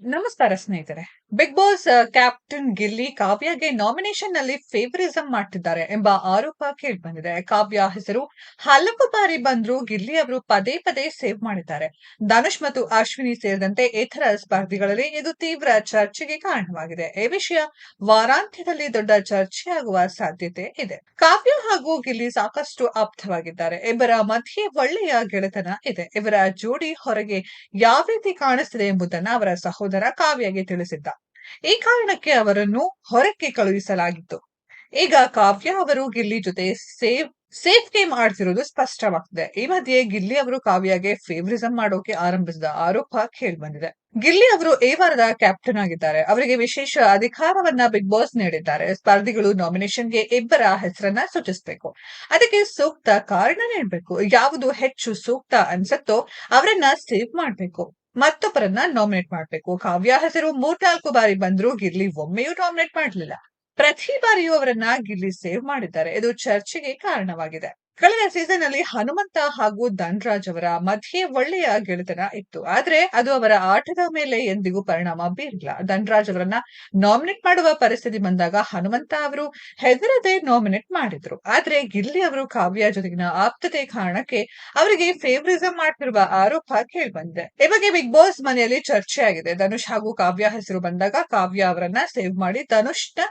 ನಮಸ್ಕಾರ ಸ್ನೇಹಿತರೆ. Big boss captain Gilli ಕಾವ್ಯಗೆ ನಾಮಿನೇಷನ್ ನಲ್ಲಿ ಫೇವರಿಸಂ ಮಾಡ್ತಿದ್ದಾರೆ ಎಂಬ ಆರೋಪ ಕೇಳಿಬಂದಿದೆ. ಕಾವ್ಯ ಹೆಸರು ಹಲವು ಬಾರಿ ಬಂದ್ರು ಗಿಲ್ಲಿ ಅವರು ಪದೇ ಪದೇ ಸೇವ್ ಮಾಡಿದ್ದಾರೆ. ಧನುಷ್ ಮತ್ತು ಅಶ್ವಿನಿ ಸೇರಿದಂತೆ ಇತರ ಸ್ಪರ್ಧಿಗಳಲ್ಲಿ ಇದು ತೀವ್ರ ಚರ್ಚೆಗೆ ಕಾರಣವಾಗಿದೆ. ಈ ವಿಷಯ ವಾರಾಂತ್ಯದಲ್ಲಿ ದೊಡ್ಡ ಚರ್ಚೆಯಾಗುವ ಸಾಧ್ಯತೆ ಇದೆ. ಕಾವ್ಯ ಹಾಗೂ ಗಿಲ್ಲಿ ಸಾಕಷ್ಟು ಆಪ್ತವಾಗಿದ್ದಾರೆ. ಇಬ್ಬರ ಮಧ್ಯೆ ಒಳ್ಳೆಯ ಗೆಳೆತನ ಇದೆ. ಇವರ ಜೋಡಿ ಹೊರಗೆ ಯಾವ ರೀತಿ ಕಾಣಿಸ್ತಿದೆ ಎಂಬುದನ್ನು ಅವರ ಸಹೋದರ ಕಾವ್ಯಗೆ ತಿಳಿಸಿದ್ದ. ಈ ಕಾರಣಕ್ಕೆ ಅವರನ್ನು ಹೊರಕ್ಕೆ ಕಳುಹಿಸಲಾಗಿತ್ತು. ಈಗ ಕಾವ್ಯ ಅವರು ಗಿಲ್ಲಿ ಜೊತೆ ಸೇಫ್ ಗೇಮ್ ಆಡ್ತಿರೋದು ಸ್ಪಷ್ಟವಾಗ್ತಿದೆ. ಈ ಮಧ್ಯೆ ಗಿಲ್ಲಿ ಅವರು ಕಾವ್ಯಗೆ ಫೇವರಿಸಂ ಮಾಡೋಕೆ ಆರಂಭಿಸಿದ ಆರೋಪ ಕೇಳಿಬಂದಿದೆ. ಗಿಲ್ಲಿ ಅವರು ಈ ವಾರದ ಕ್ಯಾಪ್ಟನ್ ಆಗಿದ್ದಾರೆ. ಅವರಿಗೆ ವಿಶೇಷ ಅಧಿಕಾರವನ್ನ ಬಿಗ್ ಬಾಸ್ ನೀಡಿದ್ದಾರೆ. ಸ್ಪರ್ಧಿಗಳು ನಾಮಿನೇಷನ್ಗೆ ಇಬ್ಬರ ಹೆಸರನ್ನ ಸೂಚಿಸಬೇಕು. ಅದಕ್ಕೆ ಸೂಕ್ತ ಕಾರಣ ನೀಡಬೇಕು. ಯಾವುದು ಹೆಚ್ಚು ಸೂಕ್ತ ಅನ್ಸತ್ತೋ ಅವರನ್ನ ಸೇವ್ ಮಾಡಬೇಕು, ಮತ್ತೊಬ್ಬರನ್ನ ನಾಮಿನೇಟ್ ಮಾಡಬೇಕು. ಕಾವ್ಯ ಹೆಸರು 3-4 ಬಾರಿ ಬಂದ್ರು ಗಿಲ್ಲಿ ಒಮ್ಮೆಯೂ ನಾಮಿನೇಟ್ ಮಾಡಲಿಲ್ಲ. ಪ್ರತಿ ಬಾರಿಯೂ ಅವರನ್ನ ಗಿಲ್ಲಿ ಸೇವ್ ಮಾಡಿದ್ದಾರೆ. ಇದು ಚರ್ಚೆಗೆ ಕಾರಣವಾಗಿದೆ. ಕಳೆದ ಸೀಸನ್ ಅಲ್ಲಿ ಹನುಮಂತ ಹಾಗೂ ಧನ್ರಾಜ್ ಅವರ ಮಧ್ಯೆ ಒಳ್ಳೆಯ ಗೆಳೆತನ ಇತ್ತು. ಆದ್ರೆ ಅದು ಅವರ ಆಟದ ಮೇಲೆ ಎಂದಿಗೂ ಪರಿಣಾಮ ಬೀರಿಲ್ಲ. ಧನ್ರಾಜ್ ಅವರನ್ನ ನಾಮಿನೇಟ್ ಮಾಡುವ ಪರಿಸ್ಥಿತಿ ಬಂದಾಗ ಹನುಮಂತ ಅವರು ಹೆದರದೆ ನಾಮಿನೇಟ್ ಮಾಡಿದ್ರು. ಆದ್ರೆ ಗಿಲ್ಲಿ ಅವರು ಕಾವ್ಯ ಜೊತೆಗಿನ ಆಪ್ತತೆ ಕಾರಣಕ್ಕೆ ಅವರಿಗೆ ಫೇವರಿಸಂ ಮಾಡ್ತಿರುವ ಆರೋಪ ಕೇಳಿಬಂದಿದೆ. ಈ ಬಗ್ಗೆ ಬಿಗ್ ಬಾಸ್ ಮನೆಯಲ್ಲಿ ಚರ್ಚೆ ಆಗಿದೆ. ಧನುಷ್ ಹಾಗೂ ಕಾವ್ಯ ಹೆಸರು ಬಂದಾಗ ಕಾವ್ಯ ಅವರನ್ನ ಸೇವ್ ಮಾಡಿ ಧನುಷ್ ನ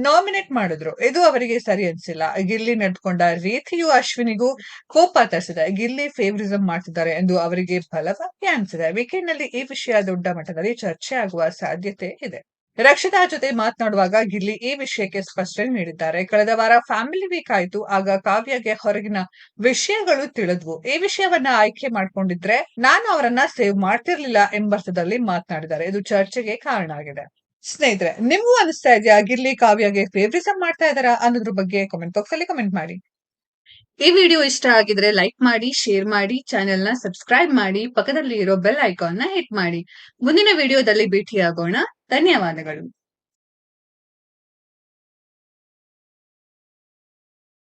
ನಾಮಿನೇಟ್ ಮಾಡಿದ್ರು. ಇದು ಅವರಿಗೆ ಸರಿ ಅನ್ಸಿಲ್ಲ. ಗಿಲ್ಲಿ ನಡೆದುಕೊಂಡ ರೀತಿಯು ಅಶ್ವಿನಿಗೂ ಕೋಪ ತರಿಸಿದೆ. ಗಿಲ್ಲಿ ಫೇವರಿಸಂ ಮಾಡ್ತಿದ್ದಾರೆ ಎಂದು ಅವರಿಗೆ ಬಲವಾಗಿ ಅನಿಸಿದೆ. ವೀಕೆಂಡ್ ನಲ್ಲಿ ಈ ವಿಷಯ ದೊಡ್ಡ ಮಟ್ಟದಲ್ಲಿ ಚರ್ಚೆ ಆಗುವ ಸಾಧ್ಯತೆ ಇದೆ. ರಕ್ಷಿತಾ ಜೊತೆ ಮಾತನಾಡುವಾಗ ಗಿಲ್ಲಿ ಈ ವಿಷಯಕ್ಕೆ ಸ್ಪಷ್ಟನೆ ನೀಡಿದ್ದಾರೆ. ಕಳೆದ ವಾರ ಫ್ಯಾಮಿಲಿ ವೀಕ್ ಆಯ್ತು. ಆಗ ಕಾವ್ಯಗೆ ಹೊರಗಿನ ವಿಷಯಗಳು ತಿಳಿದ್ವು. ಈ ವಿಷಯವನ್ನ ಆಯ್ಕೆ ಮಾಡ್ಕೊಂಡಿದ್ರೆ ನಾನು ಅವರನ್ನ ಸೇವ್ ಮಾಡ್ತಿರ್ಲಿಲ್ಲ ಎಂಬರ್ಥದಲ್ಲಿ ಮಾತನಾಡಿದ್ದಾರೆ. ಇದು ಚರ್ಚೆಗೆ ಕಾರಣ ಆಗಿದೆ. ಸ್ನೇಹಿತರೆ, ನಿಮ್ಗೂ ಅನಿಸ್ತಾ ಇದೆಯಾ ಗಿಲ್ಲಿ ಕಾವ್ಯಗೆ ಫೇವರಿಸಂ ಮಾಡ್ತಾ ಇದಾರಾ ಅನ್ನೋದ್ರ ಬಗ್ಗೆ ಕಾಮೆಂಟ್ ಬಾಕ್ಸ್ ಅಲ್ಲಿ ಕಮೆಂಟ್ ಮಾಡಿ. ಈ ವಿಡಿಯೋ ಇಷ್ಟ ಆಗಿದ್ರೆ ಲೈಕ್ ಮಾಡಿ, ಶೇರ್ ಮಾಡಿ, ಚಾನೆಲ್ ನ ಸಬ್ಸ್ಕ್ರೈಬ್ ಮಾಡಿ, ಪಕ್ಕದಲ್ಲಿ ಇರೋ ಬೆಲ್ ಐಕಾನ್ ನ ಹಿಟ್ ಮಾಡಿ. ಮುಂದಿನ ವಿಡಿಯೋದಲ್ಲಿ ಭೇಟಿಯಾಗೋಣ. ಧನ್ಯವಾದಗಳು.